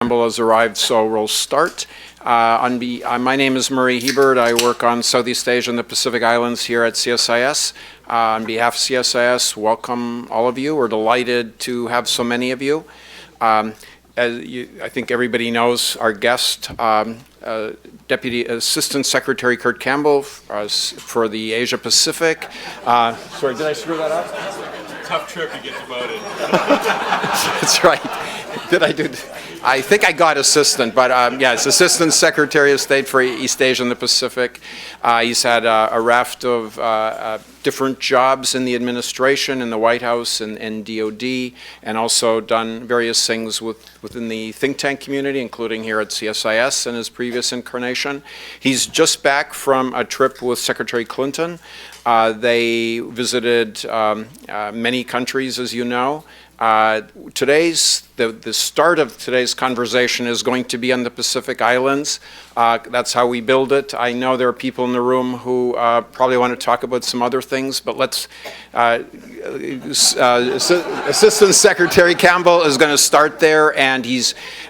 Campbell has arrived, so we'll start. My name is Murray Hebert. I work on Southeast Asia and the Pacific Islands here at CSIS. On behalf of CSIS, welcome all of you. We're delighted to have so many of you. I think everybody knows our guest, Deputy Assistant Secretary Kurt Campbell for the Asia Pacific. Sorry, did I screw that up? Tough trip to get demoted. That's right. I think I got assistant, but yes, Assistant Secretary of State for East Asia and the Pacific. He's had a raft of different jobs in the administration, in the White House and DOD, and also done various things within the think tank community, including here at CSIS in his previous incarnation. He's just back from a trip with Secretary Clinton. They visited many countries, as you know. The start of today's conversation is going to be on the Pacific Islands. That's how we build it. I know there are people in the room who probably want to talk about some other things, but let's, Assistant Secretary Campbell is going to start there, and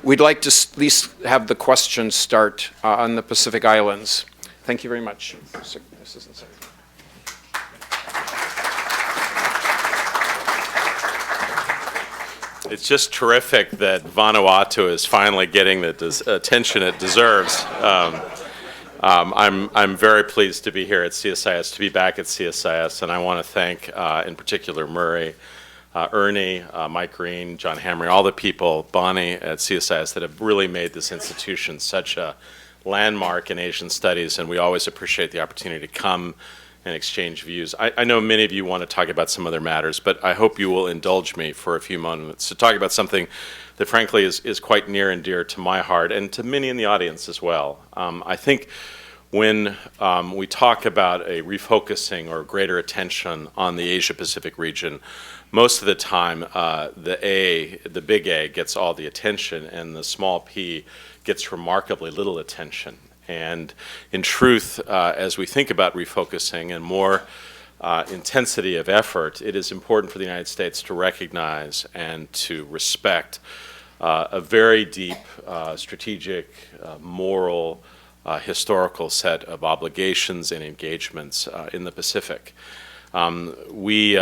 we'd like to at least have the questions start on the Pacific Islands. Thank you very much, Assistant Secretary. It's just terrific that Vanuatu is finally getting the attention it deserves. I'm very pleased to be here at CSIS, to be back at CSIS, and I want to thank, in particular, Murray, Ernie, Mike Green, John Hamry, all the people, Bonnie at CSIS, that have really made this institution such a landmark in Asian studies, and we always appreciate the opportunity to come and exchange views. I know many of you want to talk about some other matters, but I hope you will indulge me for a few moments to talk about something that frankly is quite near and dear to my heart and to many in the audience as well. I think when we talk about a refocusing or greater attention on the Asia-Pacific region, most of the time the big A gets all the attention and the small p gets remarkably little attention. And in truth, as we think about refocusing and more intensity of effort, it is important for the United States to recognize and to respect a very deep strategic, moral, historical set of obligations and engagements in the Pacific. We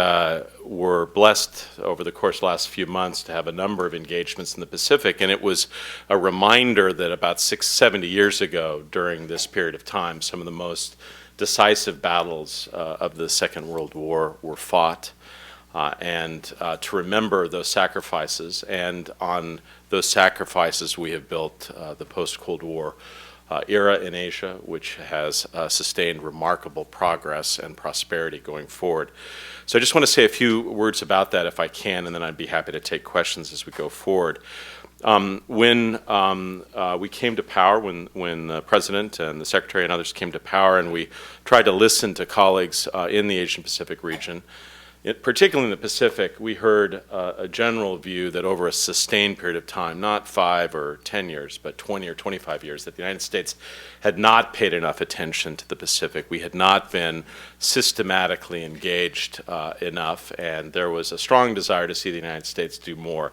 were blessed over the course of the last few months to have a number of engagements in the Pacific, and it was a reminder that about 70 years ago, during this period of time, some of the most decisive battles of the Second World War were fought, and to remember those sacrifices, and on those sacrifices we have built the post-Cold War era in Asia, which has sustained remarkable progress and prosperity going forward. So I just want to say a few words about that if I can, and then I'd be happy to take questions as we go forward. When we came to power, when the President and the Secretary and others came to power, and we tried to listen to colleagues in the Asian Pacific region, particularly in the Pacific, we heard a general view that over a sustained period of time, not 5 or 10 years, but 20 or 25 years, that the United States had not paid enough attention to the Pacific. We had not been systematically engaged enough, and there was a strong desire to see the United States do more,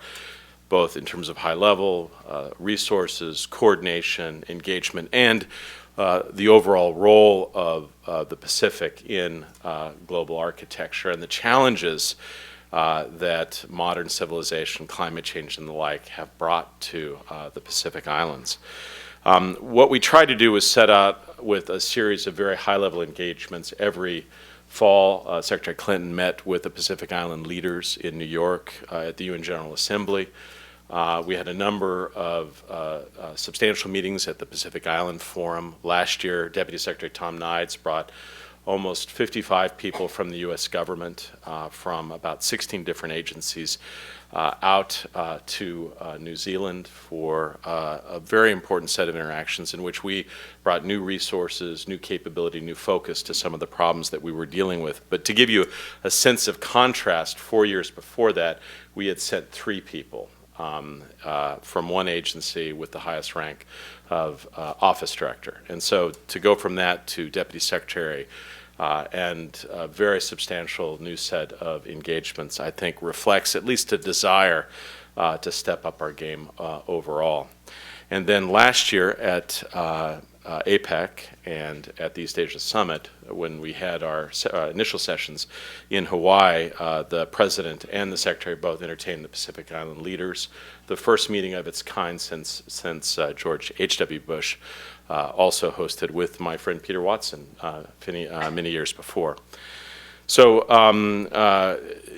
both in terms of high-level resources, coordination, engagement, and the overall role of the Pacific in global architecture and the challenges that modern civilization, climate change, and the like have brought to the Pacific Islands. What we tried to do was set out with a series of very high-level engagements. Every fall, Secretary Clinton met with the Pacific Island leaders in New York at the UN General Assembly. We had a number of substantial meetings at the Pacific Island Forum. Last year, Deputy Secretary Tom Nides brought almost 55 people from the U.S. government, from about 16 different agencies, out to New Zealand for a very important set of interactions in which we brought new resources, new capability, new focus to some of the problems that we were dealing with. But to give you a sense of contrast, 4 years before that, we had sent 3 people from one agency with the highest rank of office director. And so to go from that to deputy secretary and a very substantial new set of engagements, I think reflects at least a desire to step up our game overall. And then last year at APEC and at the East Asia Summit, when we had our initial sessions in Hawaii, the President and the Secretary both entertained the Pacific Island leaders, the first meeting of its kind since George H.W. Bush also hosted with my friend Peter Watson many years before. So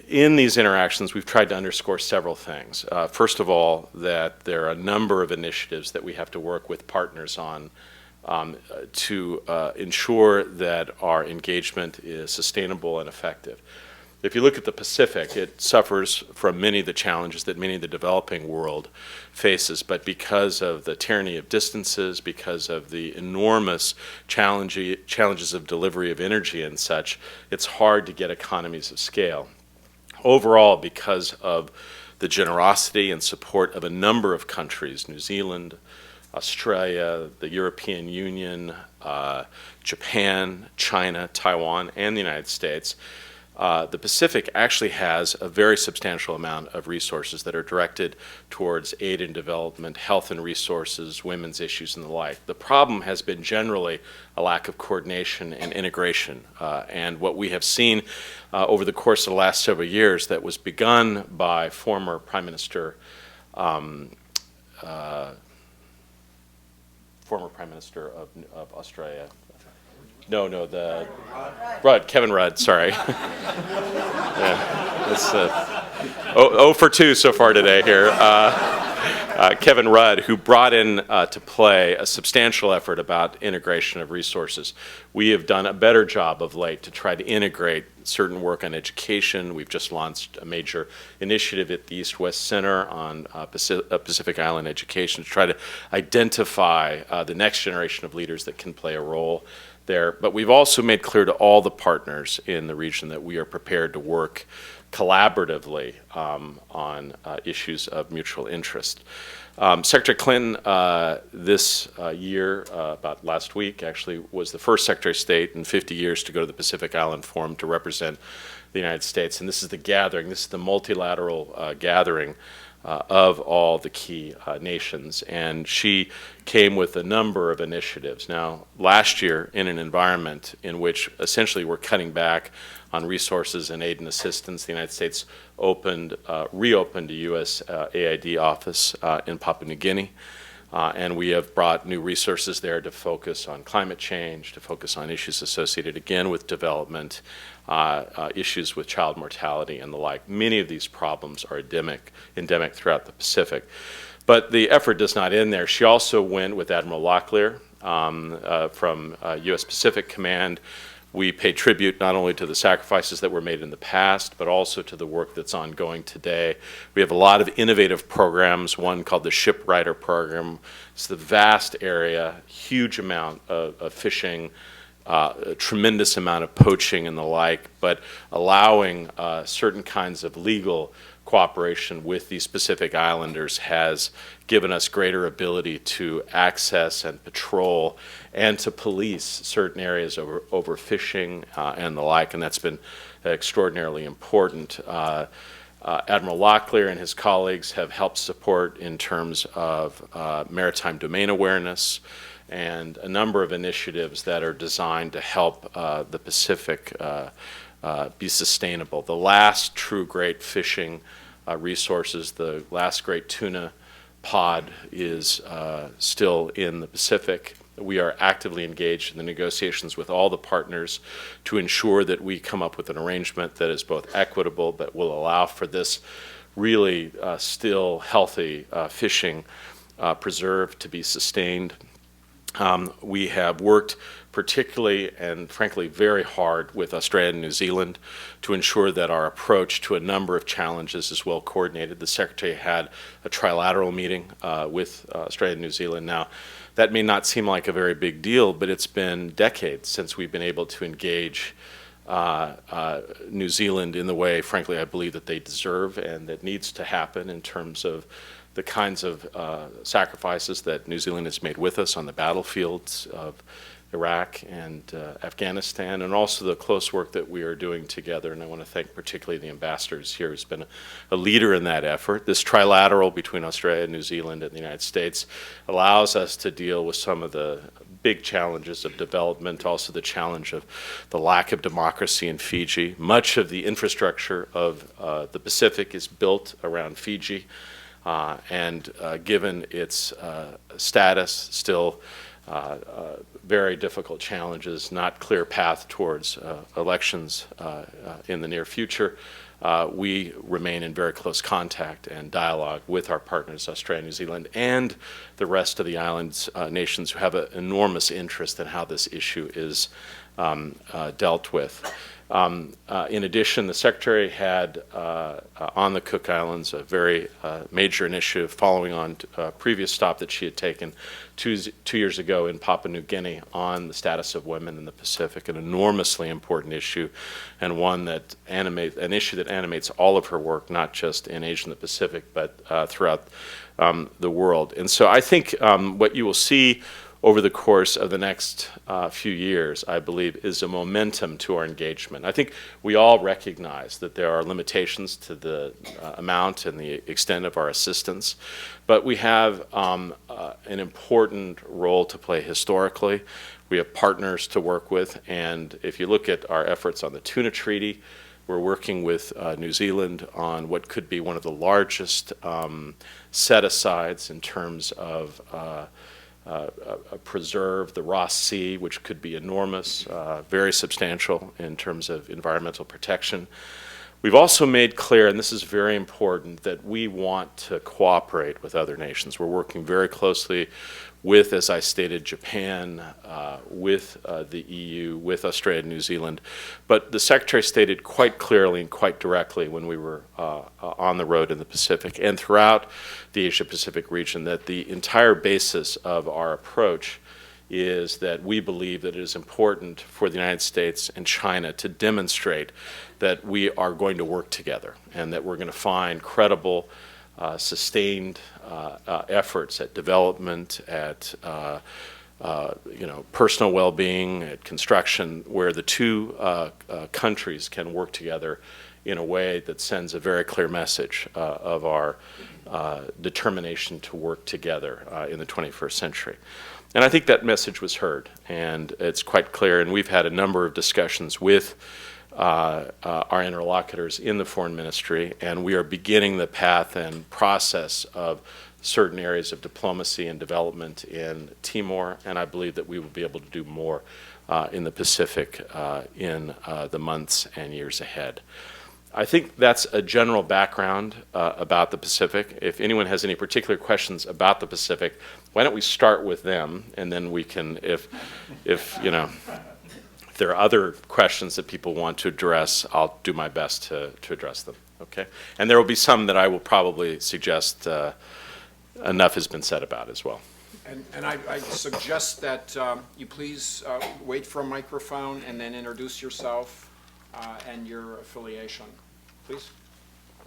in these interactions, we've tried to underscore several things. First of all, that there are a number of initiatives that we have to work with partners on to ensure that our engagement is sustainable and effective. If you look at the Pacific, it suffers from many of the challenges that many of the developing world faces, but because of the tyranny of distances, because of the enormous challenges of delivery of energy and such, it's hard to get economies of scale. Overall, because of the generosity and support of a number of countries, New Zealand, Australia, the European Union, Japan, China, Taiwan, and the United States, the Pacific actually has a very substantial amount of resources that are directed towards aid and development, health and resources, women's issues, and the like. The problem has been generally a lack of coordination and integration. And what we have seen over the course of the last several years that was begun by former Prime Minister of Australia. Kevin Rudd, sorry. Yeah, it's 0 for 2 so far today here. Kevin Rudd, who brought in to play a substantial effort about integration of resources. We have done a better job of late to try to integrate certain work on education. We've just launched a major initiative at the East-West Center on Pacific Island education to try to identify the next generation of leaders that can play a role there. But we've also made clear to all the partners in the region that we are prepared to work collaboratively on issues of mutual interest. Secretary Clinton this year, about last week actually, was the first Secretary of State in 50 years to go to the Pacific Island Forum to represent the United States. And this is the gathering, this is the multilateral gathering of all the key nations, and she came with a number of initiatives. Now, last year, in an environment in which essentially we're cutting back on resources and aid and assistance, the United States reopened a U.S. AID office in Papua New Guinea, and we have brought new resources there to focus on climate change, to focus on issues associated again with development, issues with child mortality and the like. Many of these problems are endemic throughout the Pacific. But the effort does not end there. She also went with Admiral Locklear from U.S. Pacific Command. We pay tribute not only to the sacrifices that were made in the past, but also to the work that's ongoing today. We have a lot of innovative programs, one called the Shipwriter Program. It's the vast area, huge amount of fishing, a tremendous amount of poaching and the like, but allowing certain kinds of legal cooperation with these Pacific Islanders has given us greater ability to access and patrol and to police certain areas over fishing and the like, and that's been extraordinarily important. Admiral Locklear and his colleagues have helped support in terms of maritime domain awareness and a number of initiatives that are designed to help the Pacific be sustainable. The last true great fishing resources, the last great tuna pod is still in the Pacific. We are actively engaged in the negotiations with all the partners to ensure that we come up with an arrangement that is both equitable but will allow for this really still healthy fishing preserve to be sustained. We have worked particularly and frankly very hard with Australia and New Zealand to ensure that our approach to a number of challenges is well coordinated. The Secretary had a trilateral meeting with Australia and New Zealand. Now, that may not seem like a very big deal, but it's been decades since we've been able to engage New Zealand in the way, frankly, I believe that they deserve and that needs to happen in terms of the kinds of sacrifices that New Zealand has made with us on the battlefields of Iraq and Afghanistan, and also the close work that we are doing together. And I want to thank particularly the ambassadors here who's been a leader in that effort. This trilateral between Australia, New Zealand, and the United States allows us to deal with some of the big challenges of development, also the challenge of the lack of democracy in Fiji. Much of the infrastructure of the Pacific is built around Fiji, and given its status, still very difficult challenges, not clear path towards elections in the near future. We remain in very close contact and dialogue with our partners, Australia, New Zealand, and the rest of the islands nations who have an enormous interest in how this issue is dealt with. In addition, the Secretary had on the Cook Islands a very major initiative following on a previous stop that she had taken two years ago in Papua New Guinea on the status of women in the Pacific, an enormously important issue, and an issue that animates all of her work, not just in Asia and the Pacific, but throughout the world. And so I think what you will see over the course of the next few years, I believe, is a momentum to our engagement. I think we all recognize that there are limitations to the amount and the extent of our assistance, but we have an important role to play historically. We have partners to work with, and if you look at our efforts on the Tuna Treaty, we're working with New Zealand on what could be one of the largest set-asides in terms of preserve the Ross Sea, which could be enormous, very substantial in terms of environmental protection. We've also made clear, and this is very important, that we want to cooperate with other nations. We're working very closely with, as I stated, Japan, with the EU, with Australia and New Zealand. But the Secretary stated quite clearly and quite directly when we were on the road in the Pacific and throughout the Asia-Pacific region that the entire basis of our approach is that we believe that it is important for the United States and China to demonstrate that we are going to work together and that we're going to find credible, sustained efforts at development, at personal well-being, at construction, where the two countries can work together in a way that sends a very clear message of our determination to work together in the 21st century. And I think that message was heard, and it's quite clear, and we've had a number of discussions with our interlocutors in the foreign ministry, and we are beginning the path and process of certain areas of diplomacy and development in Timor, and I believe that we will be able to do more in the Pacific in the months and years ahead. I think that's a general background about the Pacific. If anyone has any particular questions about the Pacific, why don't we start with them, and then we can, if there are other questions that people want to address, I'll do my best to address them, okay? And there will be some that I will probably suggest enough has been said about as well. And I suggest that you please wait for a microphone and then introduce yourself and your affiliation, please.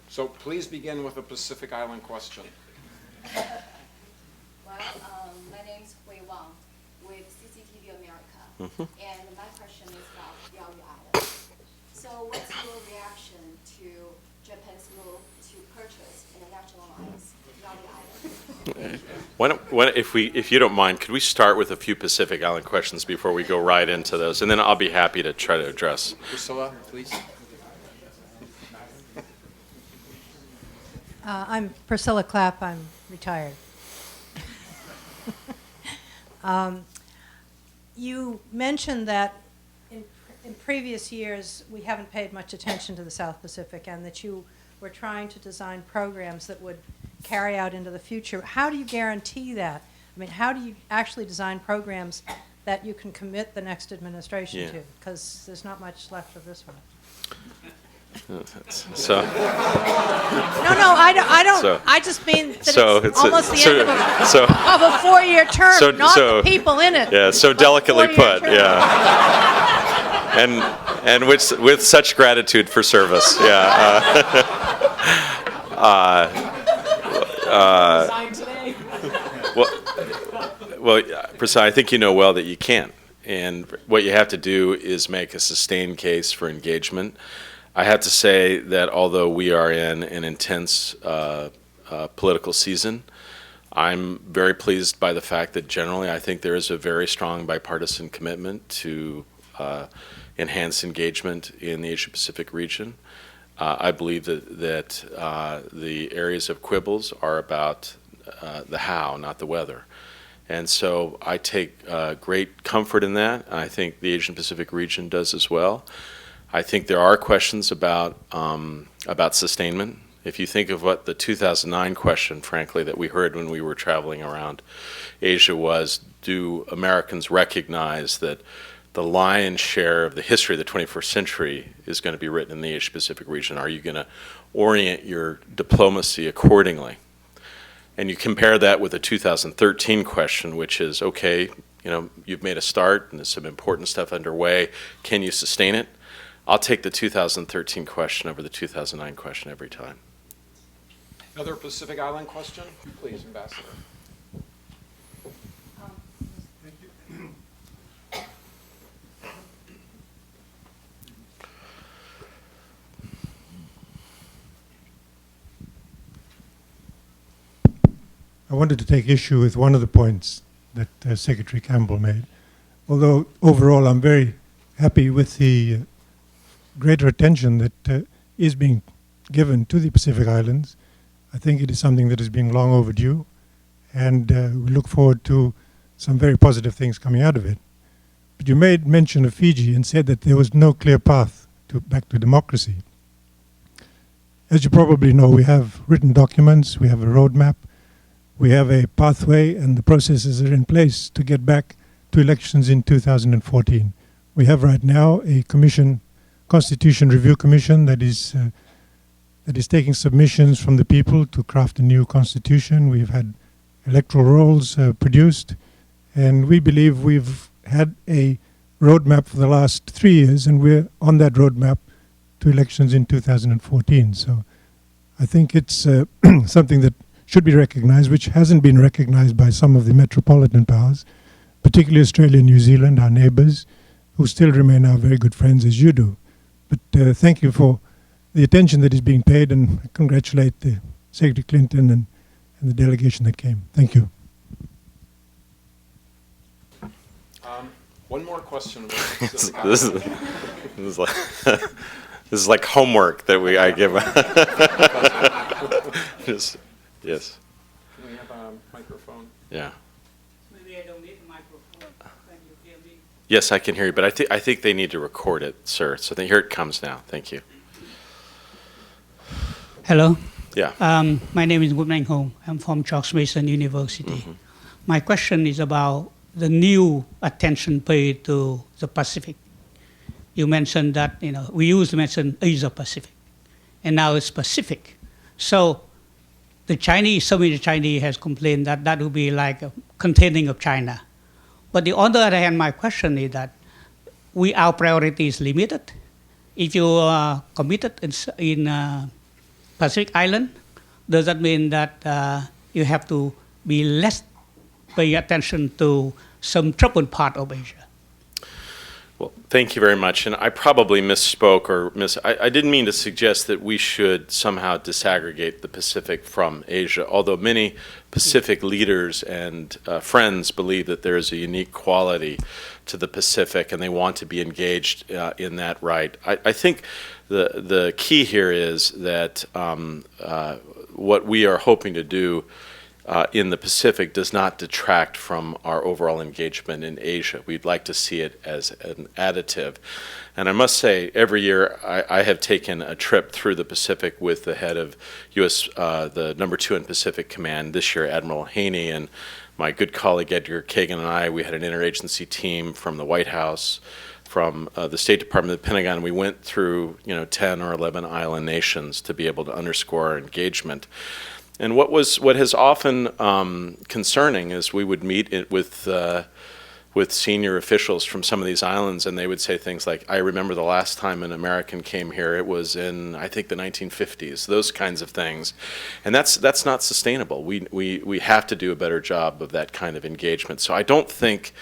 So please begin with a Pacific Island question. Well, my name is Hui Wang with CCTV America, and my question is about Yaoi Island. So what's your reaction to Japan's move to purchase and nationalize Yaoi Island? If you don't mind, could we start with a few Pacific Island questions before we go right into those, and then I'll be happy to try to address. Priscilla, please. I'm Priscilla Clapp. I'm retired. You mentioned that in previous years we haven't paid much attention to the South Pacific and that you were trying to design programs that would carry out into the future. How do you guarantee that? I mean, how do you actually design programs that you can commit the next administration to? Because there's not much left of this one. So. No, I don't. So, I just mean that so it's almost the end of a four-year term, not the people in it. Yeah, so delicately put. Term. Yeah. And with such gratitude for service. Yeah. Well, Prasad, I think you know well that you can't. and what you have to do is make a sustained case for engagement. I have to say that although we are in an intense political season, I'm very pleased by the fact that generally I think there is a very strong bipartisan commitment to enhance engagement in the Asia-Pacific region. I believe that the areas of quibbles are about the how, not the whether. And so I take great comfort in that. I think the Asian-Pacific region does as well. I think there are questions about sustainment. If you think of what the 2009 question, frankly, that we heard when we were traveling around Asia was, do Americans recognize that the lion's share of the history of the 21st century is going to be written in the Asia-Pacific region? Are you going to orient your diplomacy accordingly? And you compare that with the 2013 question, which is, okay, you know, you've made a start and there's some important stuff underway. Can you sustain it? I'll take the 2013 question over the 2009 question every time. Another Pacific Island question? Please, Ambassador. I wanted to take issue with one of the points that Secretary Campbell made. Although overall I'm very happy with the greater attention that is being given to the Pacific Islands. I think it is something that has been long overdue, and we look forward to some very positive things coming out of it. But you made mention of Fiji and said that there was no clear path back to democracy. As you probably know, we have written documents, we have a roadmap, we have a pathway, and the processes are in place to get back to elections in 2014. We have right now a Constitution Review Commission that is taking submissions from the people to craft a new constitution. We've had electoral rolls produced, and we believe we've had a roadmap for the last 3 years, and we're on that roadmap to elections in 2014. So I think it's something that should be recognized, which hasn't been recognized by some of the metropolitan powers, particularly Australia and New Zealand, our neighbors, who still remain our very good friends, as you do. But thank you for the attention that is being paid, and I congratulate Secretary Clinton and the delegation that came. Thank you. One more question. This is like homework that I give. Yes. Can we have a microphone? Yeah. Maybe I don't need a microphone. Can you hear me? Yes, I can hear you, but I think they need to record it, sir. So here it comes now. Thank you. Hello. Yeah. My name is Woodman Hong. I'm from George Mason University. Mm-hmm. My question is about the new attention paid to the Pacific. You mentioned that, we used to mention Asia Pacific, and now it's Pacific. So some of the Chinese has complained that that will be like a containing of China. But on the other hand, my question is that our priority is limited. If you are committed in Pacific Island, does that mean that you have to be less pay attention to some troubled part of Asia? Well, thank you very much. And I probably misspoke I didn't mean to suggest that we should somehow disaggregate the Pacific from Asia, although many Pacific leaders and friends believe that there is a unique quality to the Pacific and they want to be engaged in that right. I think the key here is that what we are hoping to do in the Pacific does not detract from our overall engagement in Asia. We'd like to see it as an additive. And I must say, every year I have taken a trip through the Pacific with the head of the number 2 in Pacific Command, this year Admiral Haney, and my good colleague Edgar Kagan and I. We had an interagency team from the White House, from the State Department, the Pentagon. We went through 10 or 11 island nations to be able to underscore our engagement. And what is often concerning is we would meet with senior officials from some of these islands, and they would say things like, "I remember the last time an American came here. It was in, I think, the 1950s." Those kinds of things, and that's not sustainable. We have to do a better job of that kind of engagement. So I don't think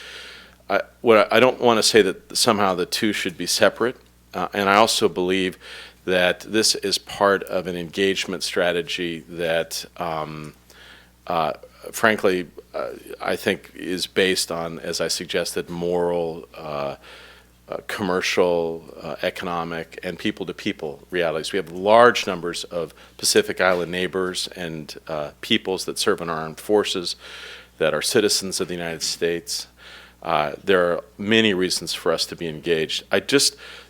I don't want to say that somehow the two should be separate, and I also believe that this is part of an engagement strategy that, frankly, I think is based on, as I suggested, moral, commercial, economic, and people-to-people realities. We have large numbers of Pacific Island neighbors and peoples that serve in our armed forces that are citizens of the United States. There are many reasons for us to be engaged.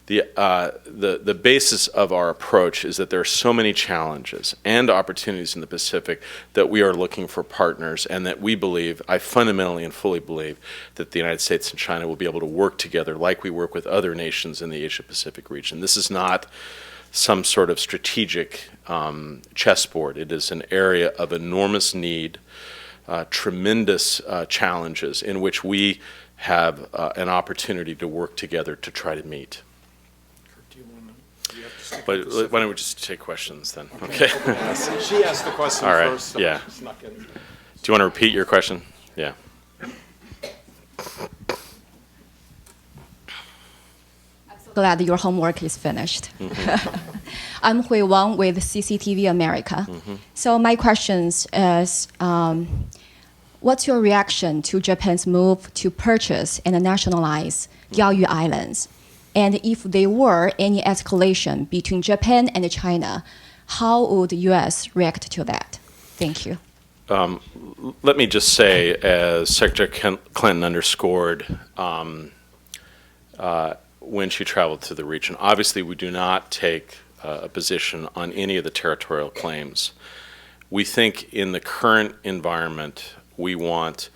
The basis of our approach is that there are so many challenges and opportunities in the Pacific that we are looking for partners, and that we believe, I fundamentally and fully believe, that the United States and China will be able to work together like we work with other nations in the Asia-Pacific region. This is not some sort of strategic chessboard. It is an area of enormous need, tremendous challenges in which we have an opportunity to work together to try to meet. But why don't we just take questions then? Okay. She asked the question All right, first. So yeah. it's not getting- Do you want to repeat your question? Yeah. I'm so glad your homework is finished. I'm Hui Wang with CCTV America. So my question is, what's your reaction to Japan's move to purchase and nationalize Diaoyu Islands? And if there were any escalation between Japan and China, how would the U.S. react to that? Thank you. Let me just say, as Secretary Clinton underscored when she traveled to the region, obviously we do not take a position on any of the territorial claims. We think in the current environment, we want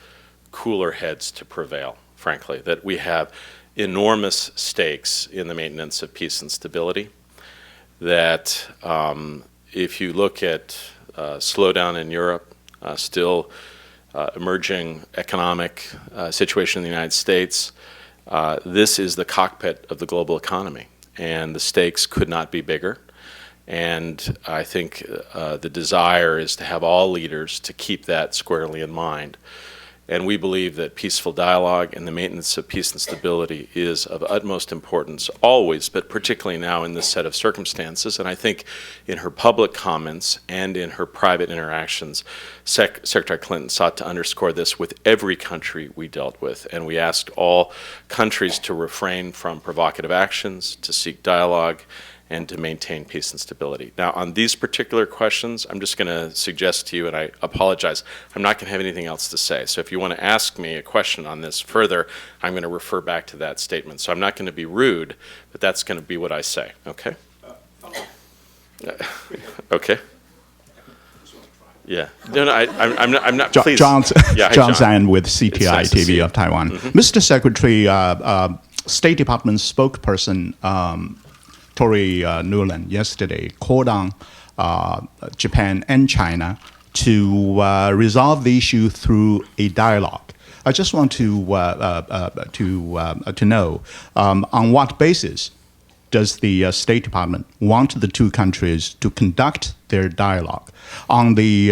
cooler heads to prevail, frankly, that we have enormous stakes in the maintenance of peace and stability, that if you look at slowdown in Europe, still emerging economic situation in the United States, this is the cockpit of the global economy, and the stakes could not be bigger. And I think the desire is to have all leaders to keep that squarely in mind. And we believe that peaceful dialogue and the maintenance of peace and stability is of utmost importance always, but particularly now in this set of circumstances. And I think in her public comments and in her private interactions, Secretary Clinton sought to underscore this with every country we dealt with. And we asked all countries to refrain from provocative actions, to seek dialogue, and to maintain peace and stability. Now, on these particular questions, I'm just going to suggest to you, and I apologize, I'm not going to have anything else to say. So if you want to ask me a question on this further, I'm going to refer back to that statement. So I'm not going to be rude, but that's going to be what I say, okay? Okay. Yeah. No, I'm not, please. John Yeah, hi, John Zhang with CPI nice to see TV you. of Taiwan. Mr. Secretary, State Department spokesperson Tory Nuland yesterday called on Japan and China to resolve the issue through a dialogue. I just want to know on what basis does the State Department want the two countries to conduct their dialogue on the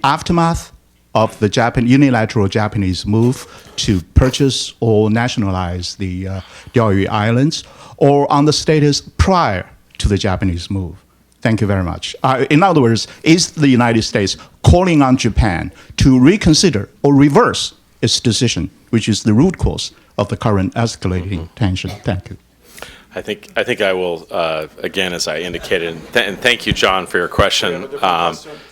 aftermath of the unilateral Japanese move to purchase or nationalize the Diaoyu Islands, or on the status prior to the Japanese move? Thank you very much. In other words, is the United States calling on Japan to reconsider or reverse its decision, which is the root cause of the current escalating tension? Thank you. I think I will, again, as I indicated, and thank you, John, for your question,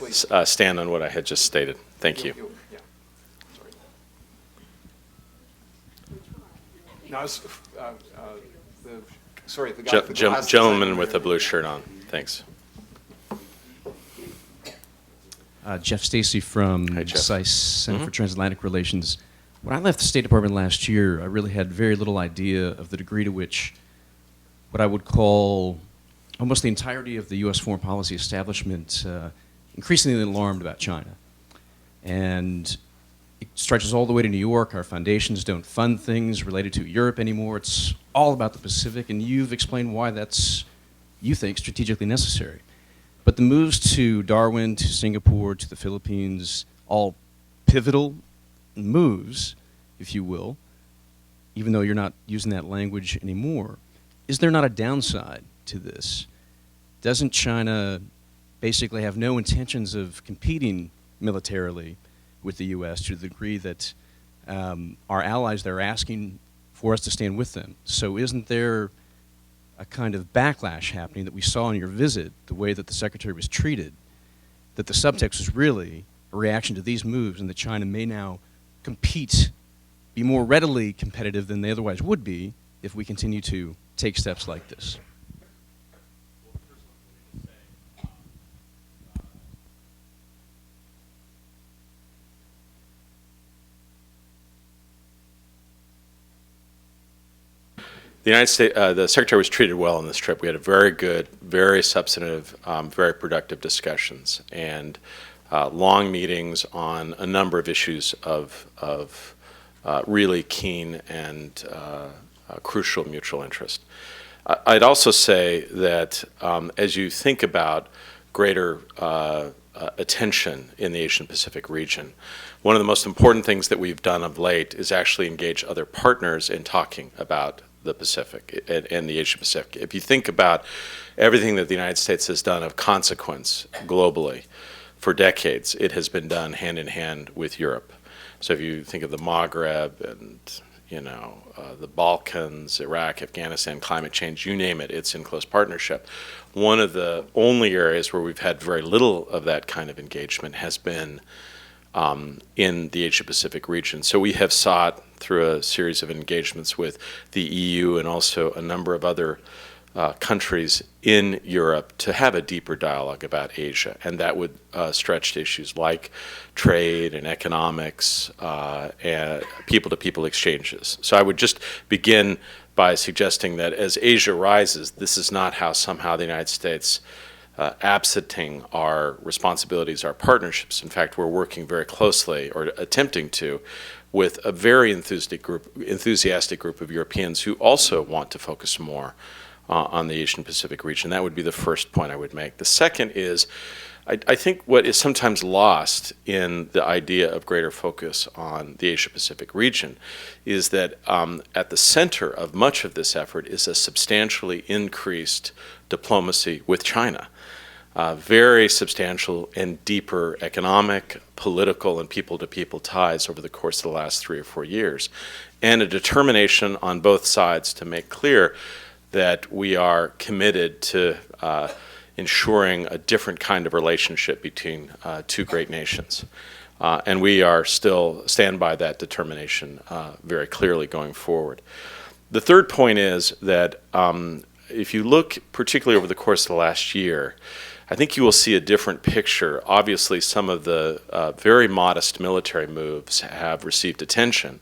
stand on what I had just stated. Thank you. Yeah. Sorry. The guy with the glasses. Gentleman with the blue shirt on. Thanks. Jeff Stacy from Hi, Jeff. CICE, Center for Transatlantic Relations. When I left the State Department last year, I really had very little idea of the degree to which what I would call almost the entirety of the U.S. foreign policy establishment increasingly alarmed about China. And it stretches all the way to New York. Our foundations don't fund things related to Europe anymore. It's all about the Pacific, and you've explained why that's, you think, strategically necessary. But the moves to Darwin, to Singapore, to the Philippines, all pivotal moves, if you will, even though you're not using that language anymore, is there not a downside to this? Doesn't China basically have no intentions of competing militarily with the U.S. to the degree that our allies, they're asking for us to stand with them? So isn't there a kind of backlash happening that we saw in your visit, the way that the Secretary was treated, that the subtext was really a reaction to these moves and that China may now compete, be more readily competitive than they otherwise would be if we continue to take steps like this? The United States, the Secretary was treated well on this trip. We had a very good, very substantive, very productive discussions, and long meetings on a number of issues of really keen and crucial mutual interest. I'd also say that as you think about greater attention in the Asian Pacific region, one of the most important things that we've done of late is actually engage other partners in talking about the Pacific and the Asia Pacific. If you think about everything that the United States has done of consequence globally for decades, it has been done hand in hand with Europe. So if you think of the Maghreb and the Balkans, Iraq, Afghanistan, climate change, you name it, it's in close partnership. One of the only areas where we've had very little of that kind of engagement has been in the Asia-Pacific region. So we have sought through a series of engagements with the EU and also a number of other countries in Europe to have a deeper dialogue about Asia, and that would stretch to issues like trade and economics and people-to-people exchanges. So I would just begin by suggesting that as Asia rises, this is not how somehow the United States absenting our responsibilities, our partnerships. In fact, we're working very closely, or attempting to, with a very enthusiastic group of Europeans who also want to focus more on the Asian Pacific region. That would be the first point I would make. The second is, I think what is sometimes lost in the idea of greater focus on the Asia Pacific region is that at the center of much of this effort is a substantially increased diplomacy with China. Very substantial and deeper economic, political, and people-to-people ties over the course of the last 3 or 4 years, and a determination on both sides to make clear that we are committed to ensuring a different kind of relationship between two great nations. And we are still stand by that determination very clearly going forward. The third point is that if you look particularly over the course of the last year, I think you will see a different picture. Obviously, some of the very modest military moves have received attention,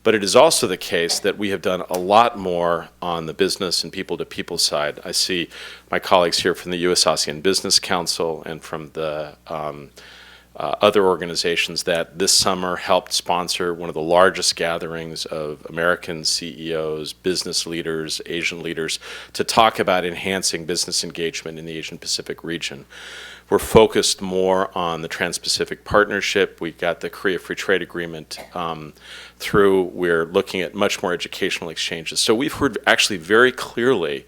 but it is also the case that we have done a lot more on the business and people-to-people side. I see my colleagues here from the U.S.-ASEAN Business Council and from the other organizations that this summer helped sponsor one of the largest gatherings of American CEOs, business leaders, Asian leaders, to talk about enhancing business engagement in the Asian Pacific region. We're focused more on the Trans-Pacific Partnership. We've got the Korea Free Trade Agreement through. We're looking at much more educational exchanges. So we've heard actually very clearly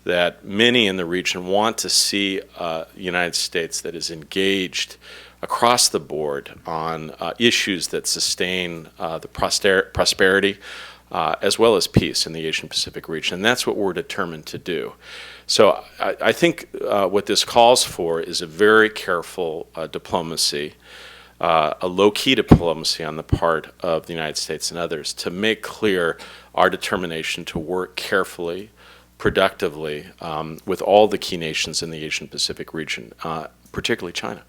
that many in the region want to see a United States that is engaged across the board on issues that sustain the prosperity as well as peace in the Asian Pacific region. And that's what we're determined to do. So I think what this calls for is a very careful diplomacy, a low-key diplomacy on the part of the United States and others to make clear our determination to work carefully, productively with all the key nations in the Asian Pacific region, particularly China.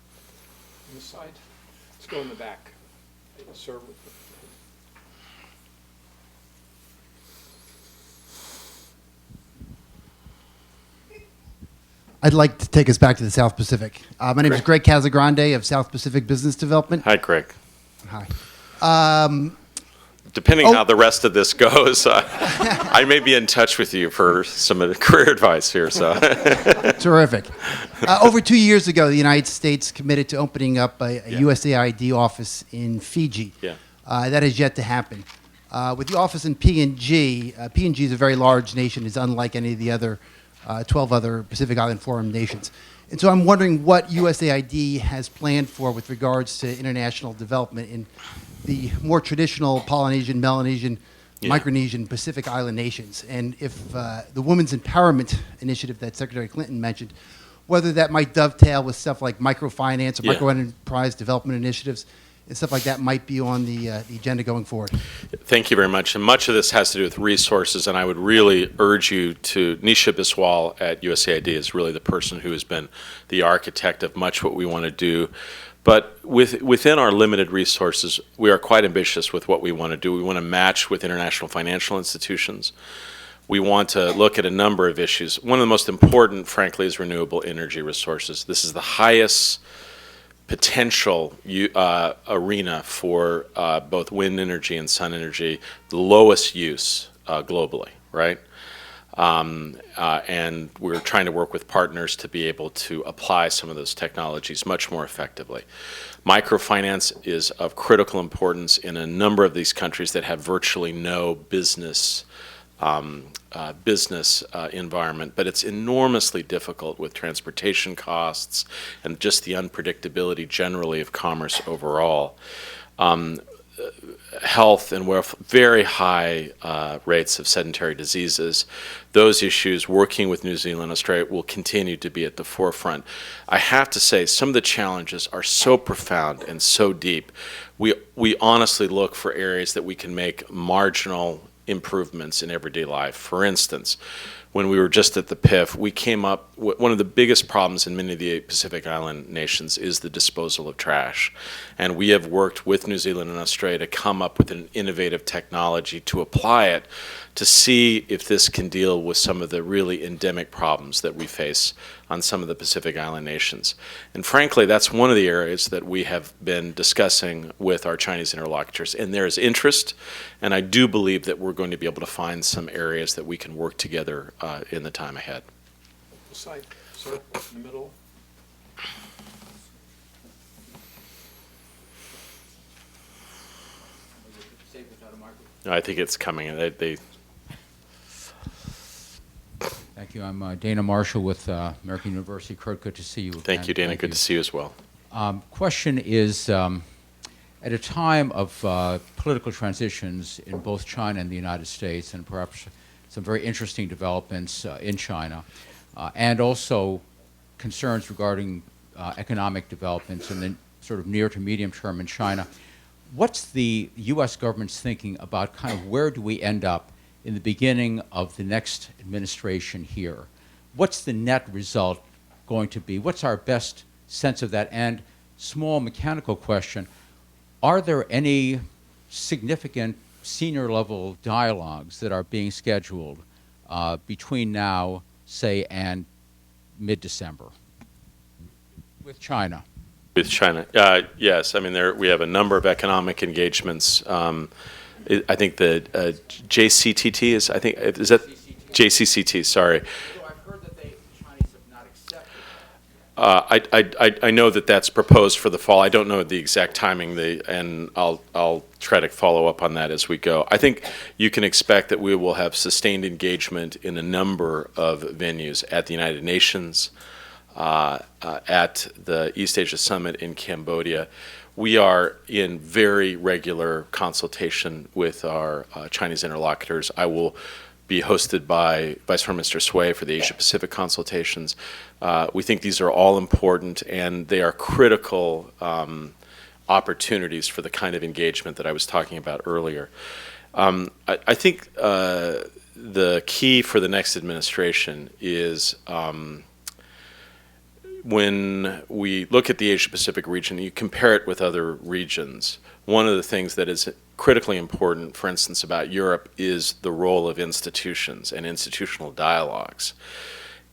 On the side. Let's go in the back. Sir. I'd like to take us back to the South Pacific. My name is Greg Casagrande of South Pacific Business Development. Hi, Greg. Hi. Depending how the rest of this goes, I may be in touch with you for some career advice here. So Terrific. Over 2 years ago, the United States committed to opening up a USAID office in Fiji. Yeah. That has yet to happen. With the office in PNG, PNG is a very large nation, is unlike any of the other 12 other Pacific Island Forum nations. And so I'm wondering what USAID has planned for with regards to international development in the more traditional Polynesian, Melanesian, Micronesian, Pacific Island nations. And if the Women's Empowerment Initiative that Secretary Clinton mentioned, whether that might dovetail with stuff like microfinance or microenterprise development initiatives and stuff like that might be on the agenda going forward. Thank you very much. And much of this has to do with resources, and I would really urge you to, Nisha Biswal at USAID is really the person who has been the architect of much what we want to do. But within our limited resources, we are quite ambitious with what we want to do. We want to match with international financial institutions. We want to look at a number of issues. One of the most important, frankly, is renewable energy resources. This is the highest potential arena for both wind energy and sun energy, the lowest use globally, right? And we're trying to work with partners to be able to apply some of those technologies much more effectively. Microfinance is of critical importance in a number of these countries that have virtually no business environment, but it's enormously difficult with transportation costs and just the unpredictability generally of commerce overall. Health and wealth, very high rates of sedentary diseases. Those issues, working with New Zealand and Australia, will continue to be at the forefront. I have to say, some of the challenges are so profound and so deep. We honestly look for areas that we can make marginal improvements in everyday life. For instance, when we were just at the PIF, we came up, one of the biggest problems in many of the Pacific Island nations is the disposal of trash. And we have worked with New Zealand and Australia to come up with an innovative technology to apply it to see if this can deal with some of the really endemic problems that we face on some of the Pacific Island nations. And frankly, that's one of the areas that we have been discussing with our Chinese interlocutors. And there is interest, and I do believe that we're going to be able to find some areas that we can work together in the time ahead. Side, sort of in the middle. I think it's coming. Thank you. I'm Dana Marshall with American University. Kurt, good to see you. Thank you, Dana. Good to see you as well. Question is, at a time of political transitions in both China and the United States, and perhaps some very interesting developments in China, and also concerns regarding economic developments in the sort of near to medium term in China, what's the U.S. government's thinking about kind of where do we end up in the beginning of the next administration here? What's the net result going to be? What's our best sense of that? And small mechanical question, are there any significant senior level dialogues that are being scheduled between now, say, and mid-December with China? With China, yes. I mean, we have a number of economic engagements. I think the JCTT is that JCCT? Sorry. I've heard that the Chinese have not accepted. I know that that's proposed for the fall. I don't know the exact timing, and I'll try to follow up on that as we go. I think you can expect that we will have sustained engagement in a number of venues at the United Nations, at the East Asia Summit in Cambodia. We are in very regular consultation with our Chinese interlocutors. I will be hosted by Vice Prime Minister Sui for the Asia Pacific consultations. We think these are all important, and they are critical opportunities for the kind of engagement that I was talking about earlier. I think the key for the next administration is when we look at the Asia-Pacific region, you compare it with other regions. One of the things that is critically important, for instance, about Europe is the role of institutions and institutional dialogues.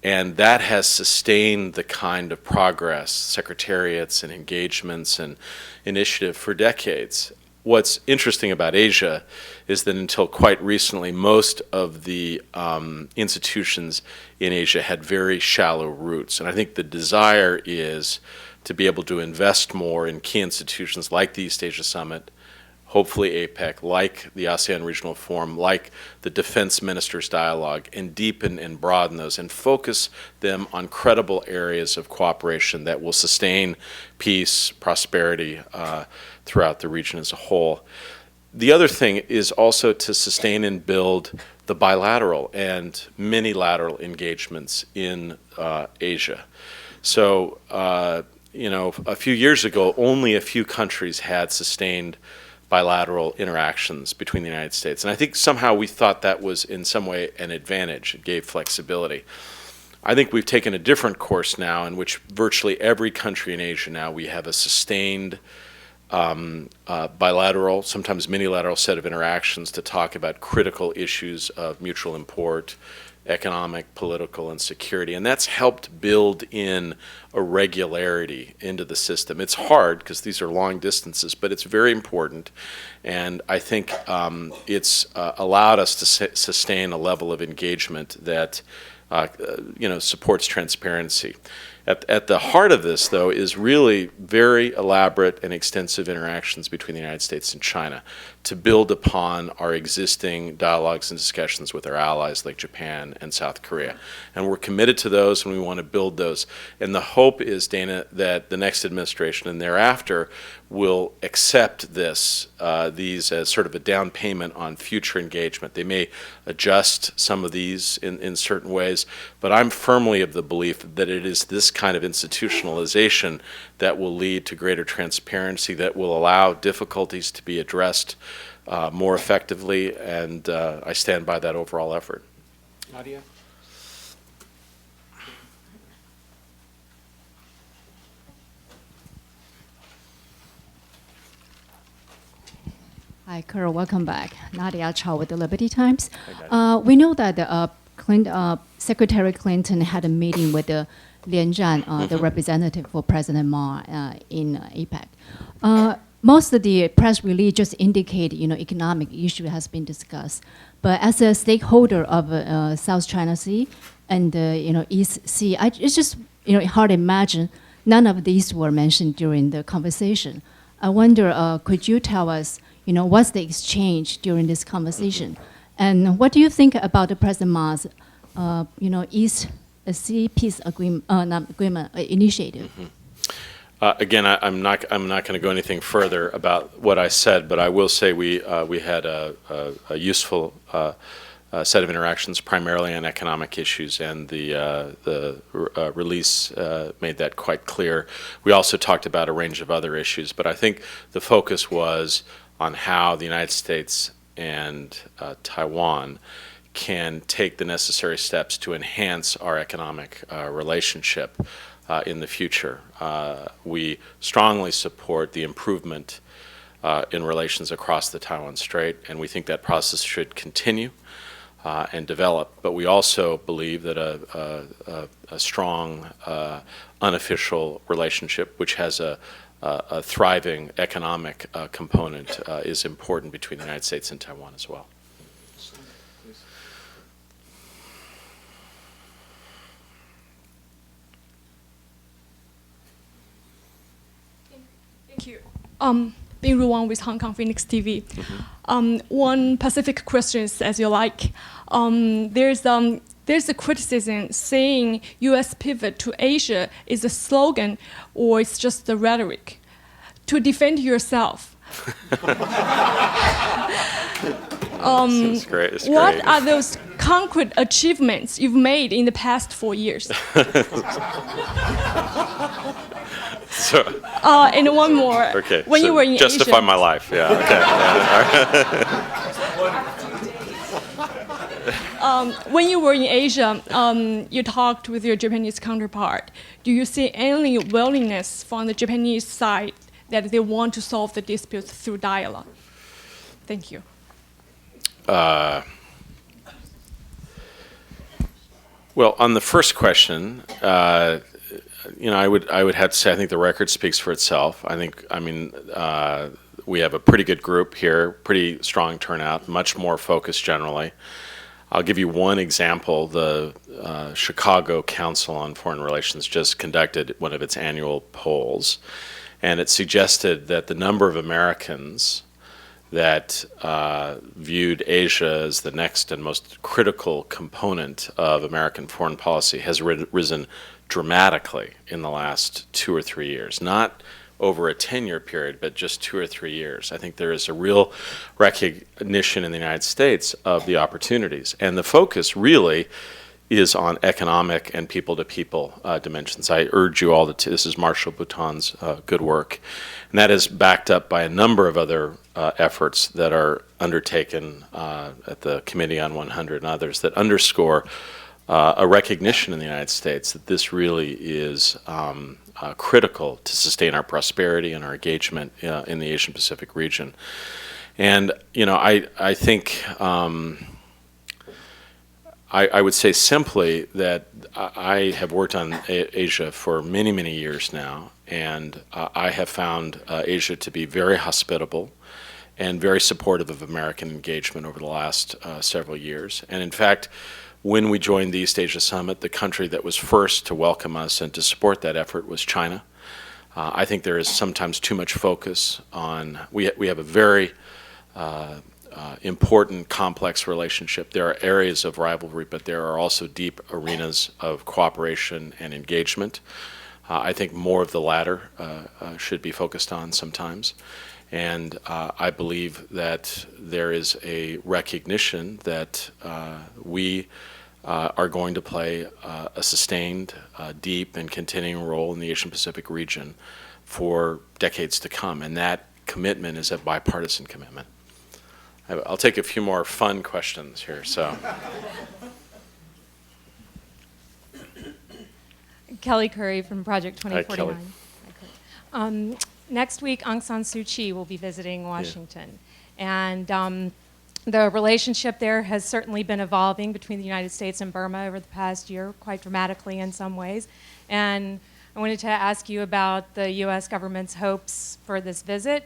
And that has sustained the kind of progress, secretariats and engagements and initiative for decades. What's interesting about Asia is that until quite recently, most of the institutions in Asia had very shallow roots. And I think the desire is to be able to invest more in key institutions like the East Asia Summit, hopefully APEC, like the ASEAN Regional Forum, like the Defense Ministers Dialogue, and deepen and broaden those and focus them on credible areas of cooperation that will sustain peace, prosperity throughout the region as a whole. The other thing is also to sustain and build the bilateral and minilateral engagements in Asia. So, a few years ago, only a few countries had sustained bilateral interactions between the United States. And I think somehow we thought that was in some way an advantage. It gave flexibility. I think we've taken a different course now in which virtually every country in Asia now we have a sustained bilateral, sometimes minilateral set of interactions to talk about critical issues of mutual import, economic, political, and security. And that's helped build in a regularity into the system. It's hard because these are long distances, but it's very important. And I think it's allowed us to sustain a level of engagement that supports transparency. At the heart of this, though, is really very elaborate and extensive interactions between the United States and China to build upon our existing dialogues and discussions with our allies like Japan and South Korea. And we're committed to those, and we want to build those. And the hope is, Dana, that the next administration and thereafter will accept these as sort of a down payment on future engagement. They may adjust some of these in certain ways, but I'm firmly of the belief that it is this kind of institutionalization that will lead to greater transparency, that will allow difficulties to be addressed more effectively, and I stand by that overall effort. Nadia? Hi, Carl. Welcome back. Nadia Chow with the Liberty Times. We know that Secretary Clinton had a meeting with Lian Zhan, the representative for President Ma in APEC. Most of the press release just indicate, economic issue has been discussed. But as a stakeholder of South China Sea and East Sea, it's just hard to imagine none of these were mentioned during the conversation. I wonder, could you tell us, what's the exchange during this conversation, and what do you think about the President Ma's, East Sea Peace Agreement initiative? Again, I'm not going to go anything further about what I said, but I will say we had a useful set of interactions, primarily on economic issues, and the release made that quite clear. We also talked about a range of other issues, but I think the focus was on how the United States and Taiwan can take the necessary steps to enhance our economic relationship in the future. We strongly support the improvement in relations across the Taiwan Strait, and we think that process should continue and develop. But we also believe that a strong unofficial relationship, which has a thriving economic component, is important between the United States and Taiwan as well. Thank you. Bing Ruang with Hong Kong Phoenix TV. One Pacific question, as you like. There's a criticism saying U.S. pivot to Asia is a slogan or it's just the rhetoric. To defend yourself, It's great. It's what great. are those concrete achievements you've made in the past 4 years? So, And one more. okay. When so you were in justify Asia, my life. Yeah. Okay. Yeah. when you were in Asia, you talked with your Japanese counterpart. Do you see any willingness from the Japanese side that they want to solve the disputes through dialogue? Thank you. Well, on the first question, I would have to say I think the record speaks for itself. We have a pretty good group here, pretty strong turnout, much more focused generally. I'll give you one example. The Chicago Council on Foreign Relations just conducted one of its annual polls, and it suggested that the number of Americans that viewed Asia as the next and most critical component of American foreign policy has risen dramatically in the last 2 or 3 years. Not over a 10-year period, but just 2 or 3 years. I think there is a real recognition in the United States of the opportunities. And the focus really is on economic and people-to-people dimensions. I urge you all to, this is Marshall Bhutan's good work, and that is backed up by a number of other efforts that are undertaken at the Committee on 100 and others that underscore a recognition in the United States that this really is critical to sustain our prosperity and our engagement in the Asian Pacific region. And, you know, I think I would say simply that I have worked on Asia for many, many years now, and I have found Asia to be very hospitable and very supportive of American engagement over the last several years. And in fact, when we joined the East Asia Summit, the country that was first to welcome us and to support that effort was China. I think there is sometimes too much focus on, we have a very important, complex relationship. There are areas of rivalry, but there are also deep arenas of cooperation and engagement. I think more of the latter should be focused on sometimes. And I believe that there is a recognition that we are going to play a sustained, deep, and continuing role in the Asian Pacific region for decades to come. And that commitment is a bipartisan commitment. I'll take a few more fun questions here. So, Kelly Curry from Project Hi, 2049. Kelly. Next week, Aung San Suu Kyi will be visiting Washington. And the relationship there has certainly been evolving between the United States and Burma over the past year, quite dramatically in some ways. And I wanted to ask you about the U.S. government's hopes for this visit,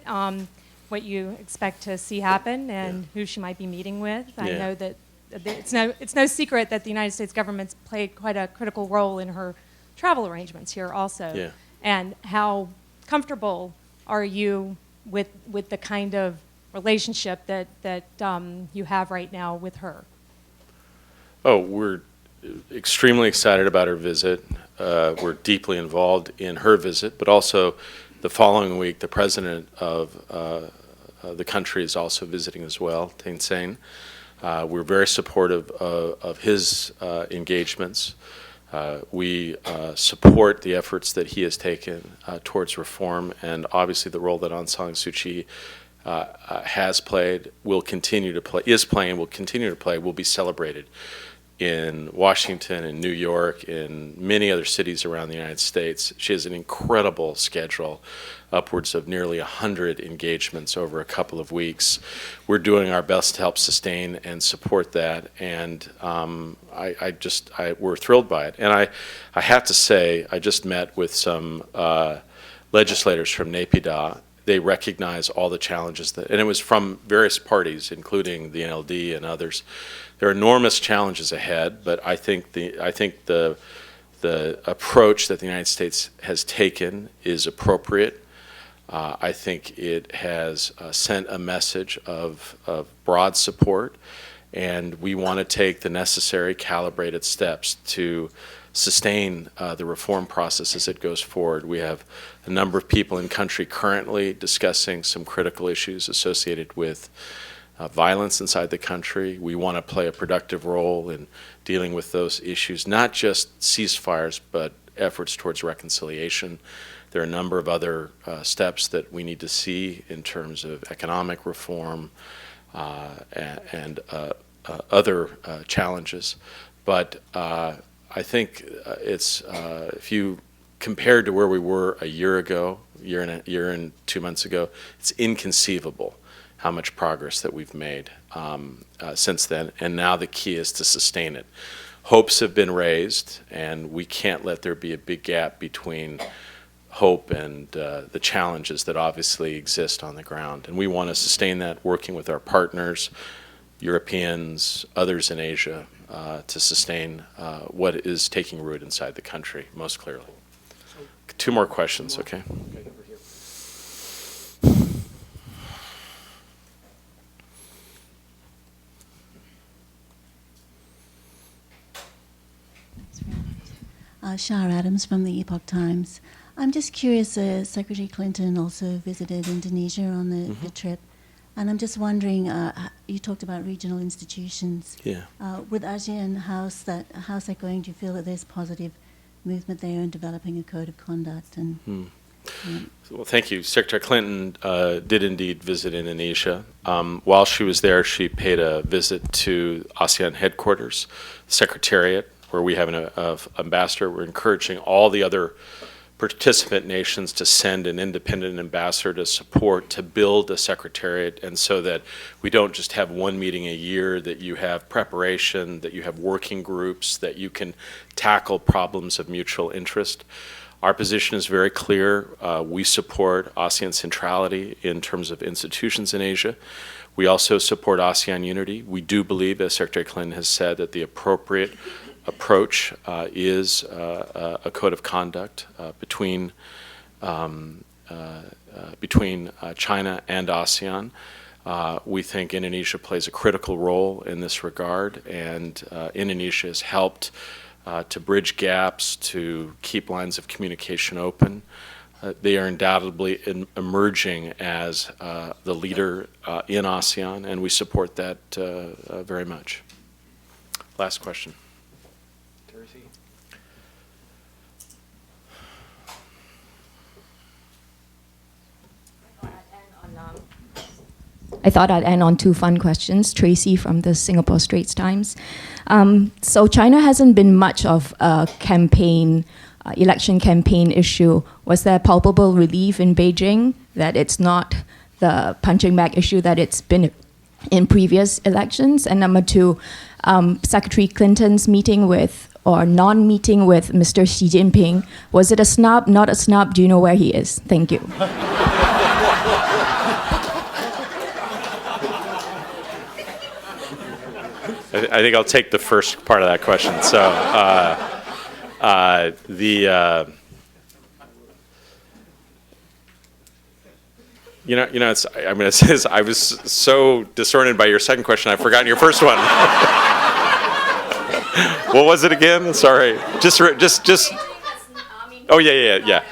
what you expect to see happen, and who she might be meeting with. I know that it's no secret that the United States government's played quite a critical role in her travel arrangements here also. And how comfortable are you with the kind of relationship that you have right now with her? Oh, we're extremely excited about her visit. We're deeply involved in her visit, but also the following week, the president of the country is also visiting as well, Thein Sein. We're very supportive of his engagements. We support the efforts that he has taken towards reform, and obviously the role that Aung San Suu Kyi has played, will continue to play, is playing, will continue to play, will be celebrated in Washington, in New York, in many other cities around the United States. She has an incredible schedule, upwards of nearly 100 engagements over a couple of weeks. We're doing our best to help sustain and support that, and we're thrilled by it. And I have to say, I just met with some legislators from Naypyidaw. They recognize all the challenges that, and it was from various parties, including the NLD and others. There are enormous challenges ahead, but I think the approach that the United States has taken is appropriate. I think it has sent a message of broad support, and we want to take the necessary calibrated steps to sustain the reform process as it goes forward. We have a number of people in country currently discussing some critical issues associated with violence inside the country. We want to play a productive role in dealing with those issues, not just ceasefires, but efforts towards reconciliation. There are a number of other steps that we need to see in terms of economic reform and other challenges. But I think it's, if you compared to where we were a year ago, year and 2 months ago, it's inconceivable how much progress that we've made since then, and now the key is to sustain it. Hopes have been raised, and we can't let there be a big gap between hope and the challenges that obviously exist on the ground. And we want to sustain that, working with our partners, Europeans, others in Asia, to sustain what is taking root inside the country most clearly. Two more questions, okay? Shah Adams from the Epoch Times. I'm just curious, Secretary Clinton also visited Indonesia on the trip, and I'm just wondering, you talked about regional institutions. Yeah. With ASEAN, how's that going? Do you feel that there's positive movement there in developing a code of conduct? And Well, thank you. Secretary Clinton did indeed visit Indonesia. While she was there, she paid a visit to ASEAN headquarters, Secretariat, where we have an ambassador. We're encouraging all the other participant nations to send an independent ambassador to support, to build a secretariat, and so that we don't just have one meeting a year, that you have preparation, that you have working groups, that you can tackle problems of mutual interest. Our position is very clear. We support ASEAN centrality in terms of institutions in Asia. We also support ASEAN unity. We do believe, as Secretary Clinton has said, that the appropriate approach is a code of conduct between China and ASEAN. We think Indonesia plays a critical role in this regard, and Indonesia has helped to bridge gaps, to keep lines of communication open. They are undoubtedly emerging as the leader in ASEAN, and we support that very much. Last question. I thought I'd end on two fun questions. Tracy from the Singapore Straits Times. So China hasn't been much of a campaign, election campaign issue. Was there palpable relief in Beijing that it's not the punching bag issue that it's been in previous elections? And number two, Secretary Clinton's meeting with, or non-meeting with Mr. Xi Jinping, was it a snub, not a snub? Do you know where he is? Thank you. I think I'll take the first part of that question. So, I was so disoriented by your second question, I've forgotten your first one. What was it again? Sorry. Just. Oh yeah.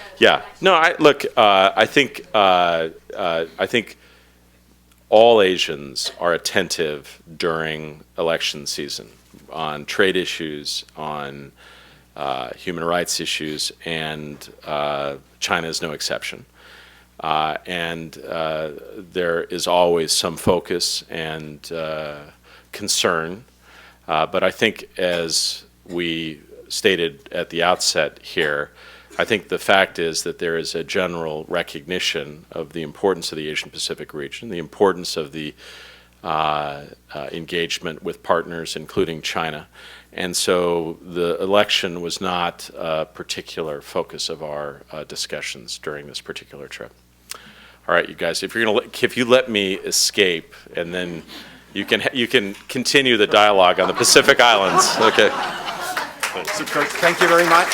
No, I think all Asians are attentive during election season on trade issues, on human rights issues, and China is no exception. And there is always some focus and concern. But I think, as we stated at the outset here, I think the fact is that there is a general recognition of the importance of the Asian Pacific region, the importance of the engagement with partners, including China. And so the election was not a particular focus of our discussions during this particular trip. All right, you guys, if you let me escape, and then you can continue the dialogue on the Pacific Islands. Okay. Thank you very much.